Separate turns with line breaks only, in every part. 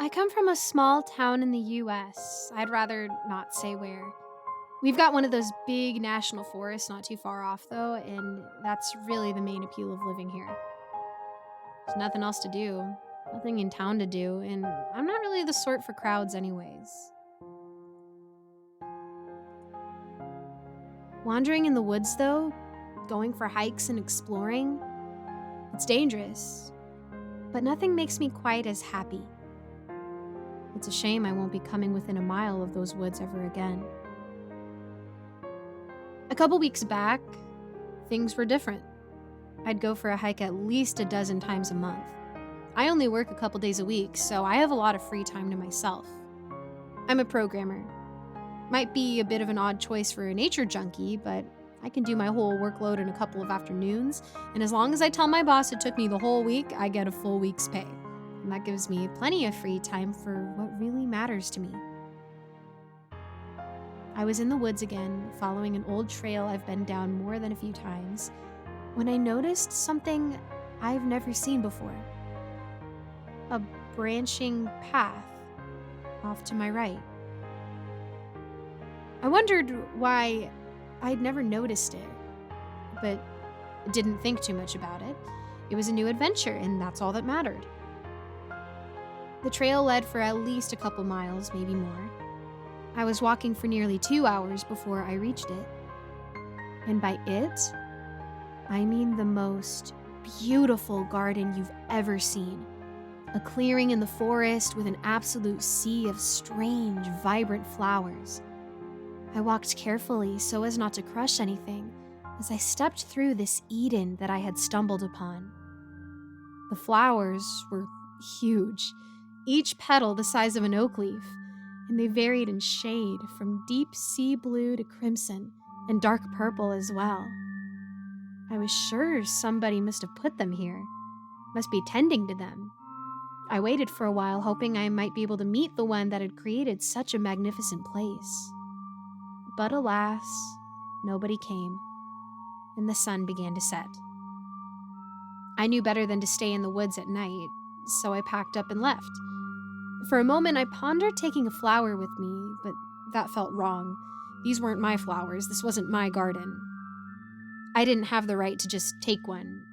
I come from a small town in the US. I'd rather not say where. We've got one of those big national forests not too far off, though, and that's really the main appeal of living here. There's nothing else to do, nothing in town to do, and I'm not really the sort for crowds, anyways. Wandering in the woods, though, going for hikes and exploring, it's dangerous, but nothing makes me quite as happy. It's a shame I won't be coming within a mile of those woods ever again. A couple weeks back, things were different. I'd go for a hike at least a dozen times a month. I only work a couple days a week, so I have a lot of free time to myself. I'm a programmer. Might be a bit of an odd choice for a nature junkie, but I can do my whole workload in a couple of afternoons, and as long as I tell my boss it took me the whole week, I get a full week's pay. And that gives me plenty of free time for what really matters to me. I was in the woods again, following an old trail I've been down more than a few times, when I noticed something I've never seen before. A branching path off to my right. I wondered why I'd never noticed it, but didn't think too much about it. It was a new adventure, and that's all that mattered. The trail led for at least a couple miles, maybe more. I was walking for nearly 2 hours before I reached it. And by it, I mean the most beautiful garden you've ever seen. A clearing in the forest with an absolute sea of strange, vibrant flowers. I walked carefully so as not to crush anything as I stepped through this Eden that I had stumbled upon. The flowers were huge, each petal the size of an oak leaf, and they varied in shade from deep sea blue to crimson and dark purple as well. I was sure somebody must have put them here, must be tending to them. I waited for a while, hoping I might be able to meet the one that had created such a magnificent place. But alas, nobody came, and the sun began to set. I knew better than to stay in the woods at night, so I packed up and left. For a moment, I pondered taking a flower with me, but that felt wrong. These weren't my flowers. This wasn't my garden. I didn't have the right to just take one,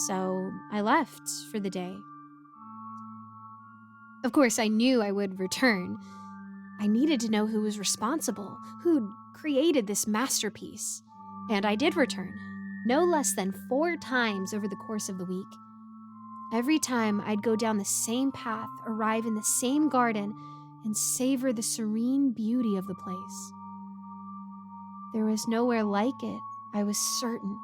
so I left for the day. Of course, I knew I would return. I needed to know who was responsible, who'd created this masterpiece. And I did return, no less than 4 times over the course of the week. Every time I'd go down the same path, arrive in the same garden, and savor the serene beauty of the place. There was nowhere like it, I was certain,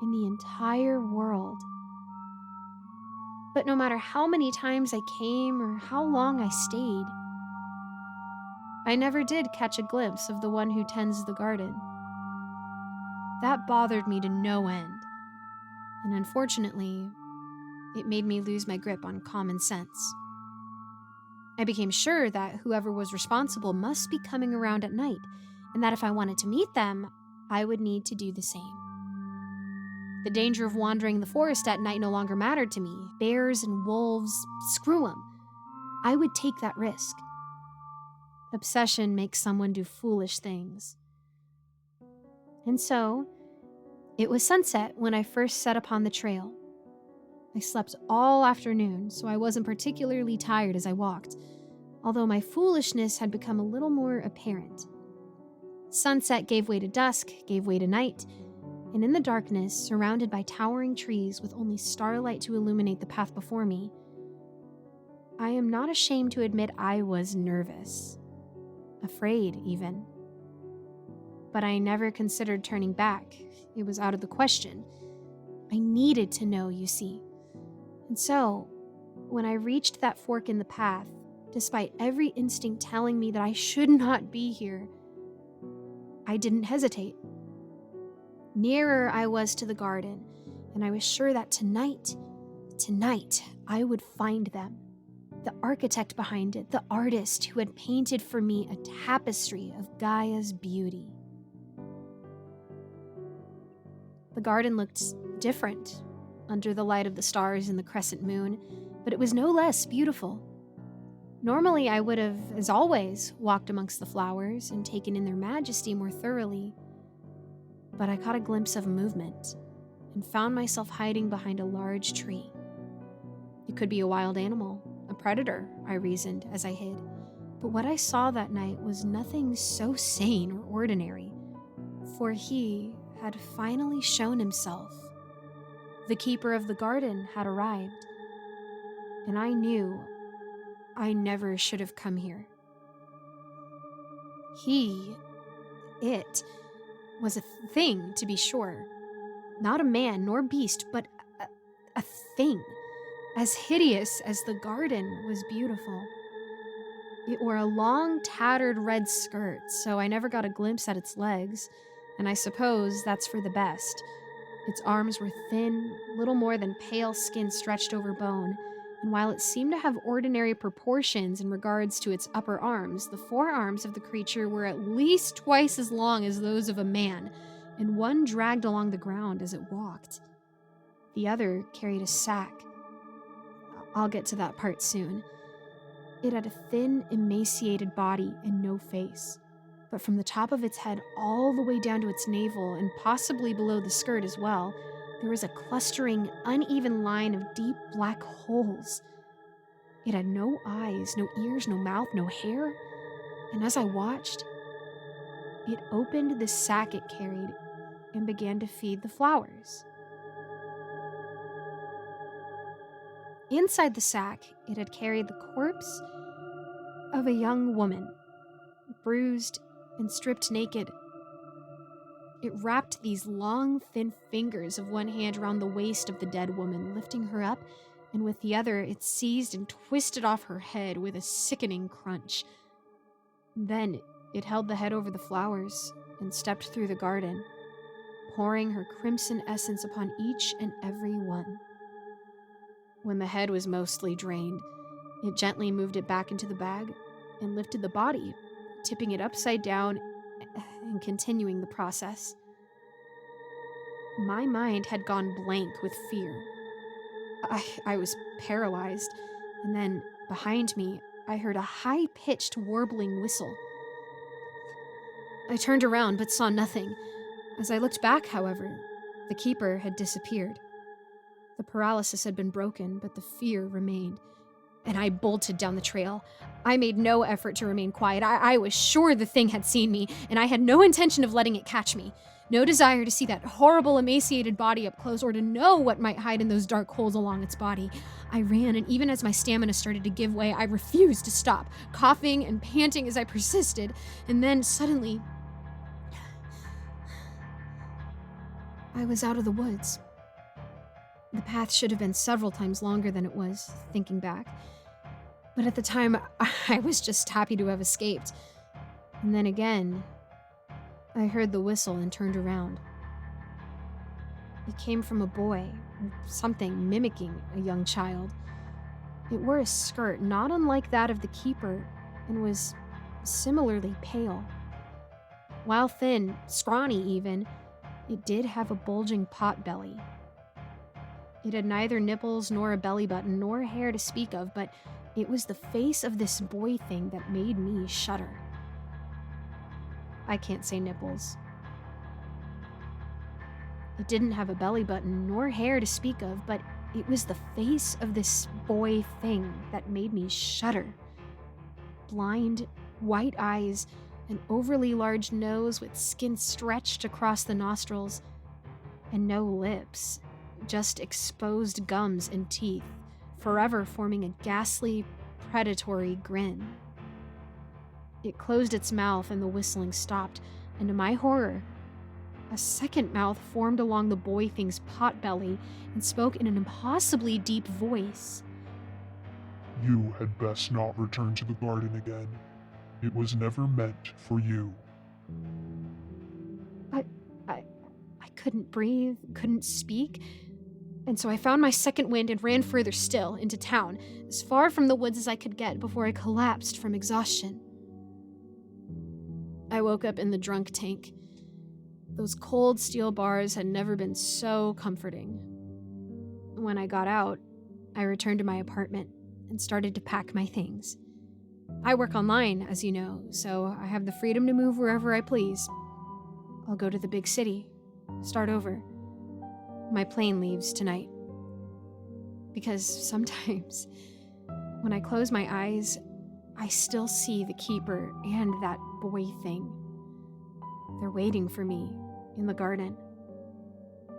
in the entire world. But no matter how many times I came or how long I stayed, I never did catch a glimpse of the one who tends the garden. That bothered me to no end, and unfortunately, it made me lose my grip on common sense. I became sure that whoever was responsible must be coming around at night, and that if I wanted to meet them, I would need to do the same. The danger of wandering the forest at night no longer mattered to me. Bears and wolves, screw 'em. I would take that risk. Obsession makes someone do foolish things. And so, it was sunset when I first set upon the trail. I slept all afternoon, so I wasn't particularly tired as I walked, although my foolishness had become a little more apparent. Sunset gave way to dusk, gave way to night, and in the darkness, surrounded by towering trees with only starlight to illuminate the path before me, I am not ashamed to admit I was nervous. Afraid, even. But I never considered turning back. It was out of the question. I needed to know, you see. And so, when I reached that fork in the path, despite every instinct telling me that I should not be here, I didn't hesitate. Nearer I was to the garden, and I was sure that tonight, I would find them. The architect behind it, the artist who had painted for me a tapestry of Gaia's beauty. The garden looked different – under the light of the stars and the crescent moon, but it was no less beautiful. Normally, I would have, as always, walked amongst the flowers and taken in their majesty more thoroughly, but I caught a glimpse of movement and found myself hiding behind a large tree. It could be a wild animal, a predator, I reasoned as I hid. But what I saw that night was nothing so sane or ordinary, for he had finally shown himself. The keeper of the garden had arrived, and I knew I never should have come here. It, was a thing, to be sure. Not a man nor beast, but a thing. As hideous as the garden was beautiful. It wore a long, tattered red skirt, so I never got a glimpse at its legs, and I suppose that's for the best. Its arms were thin, little more than pale skin stretched over bone, and while it seemed to have ordinary proportions in regards to its upper arms, the forearms of the creature were at least twice as long as those of a man, and one dragged along the ground as it walked. The other carried a sack. I'll get to that part soon. It had a thin, emaciated body and no face, but from the top of its head all the way down to its navel and possibly below the skirt as well, there was a clustering, uneven line of deep black holes. It had no eyes, no ears, no mouth, no hair, and as I watched, it opened the sack it carried and began to feed the flowers. Inside the sack, it had carried the corpse of a young woman, bruised and stripped naked. It wrapped these long, thin fingers of one hand around the waist of the dead woman, lifting her up, and with the other it seized and twisted off her head with a sickening crunch. Then it held the head over the flowers and stepped through the garden, pouring her crimson essence upon each and every one. When the head was mostly drained, it gently moved it back into the bag and lifted the body, tipping it upside down and continuing the process. My mind had gone blank with fear. I was paralyzed, and then, behind me, I heard a high-pitched warbling whistle. I turned around but saw nothing. As I looked back, however, the keeper had disappeared. The paralysis had been broken, but the fear remained, and I bolted down the trail. I made no effort to remain quiet. I was sure the thing had seen me, and I had no intention of letting it catch me. No desire to see that horrible, emaciated body up close or to know what might hide in those dark holes along its body. I ran, and even as my stamina started to give way, I refused to stop, coughing and panting as I persisted. And then, suddenly, I was out of the woods. The path should have been several times longer than it was, thinking back. But at the time, I was just happy to have escaped. And then again, I heard the whistle and turned around. It came from a boy, something mimicking a young child. It wore a skirt not unlike that of the keeper and was similarly pale. While thin, scrawny even, it did have a bulging pot belly. It had neither nipples nor a belly button nor hair to speak of, but it was the face of this boy thing that made me shudder. I can't say nipples. It didn't have a belly button nor hair to speak of, but it was the face of this boy thing that made me shudder. Blind, white eyes, an overly large nose with skin stretched across the nostrils, and no lips, just exposed gums and teeth, forever forming a ghastly, predatory grin. It closed its mouth and the whistling stopped, and to my horror, a second mouth formed along the boy thing's pot belly and spoke in an impossibly deep voice.
You had best not return to the garden again. It was never meant for you.
I couldn't breathe, couldn't speak, and so I found my second wind and ran further still, into town, as far from the woods as I could get before I collapsed from exhaustion. I woke up in the drunk tank. Those cold steel bars had never been so comforting. When I got out, I returned to my apartment and started to pack my things. I work online, as you know, so I have the freedom to move wherever I please. I'll go to the big city, start over. My plane leaves tonight. Because sometimes, when I close my eyes, I still see the keeper and that boy thing. They're waiting for me in the garden,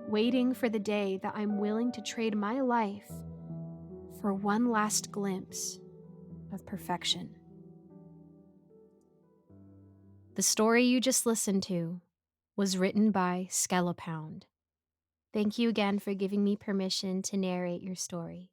waiting for the day that I'm willing to trade my life for one last glimpse of perfection. The story you just listened to was written by Skellapound. Thank you again for giving me permission to narrate your story.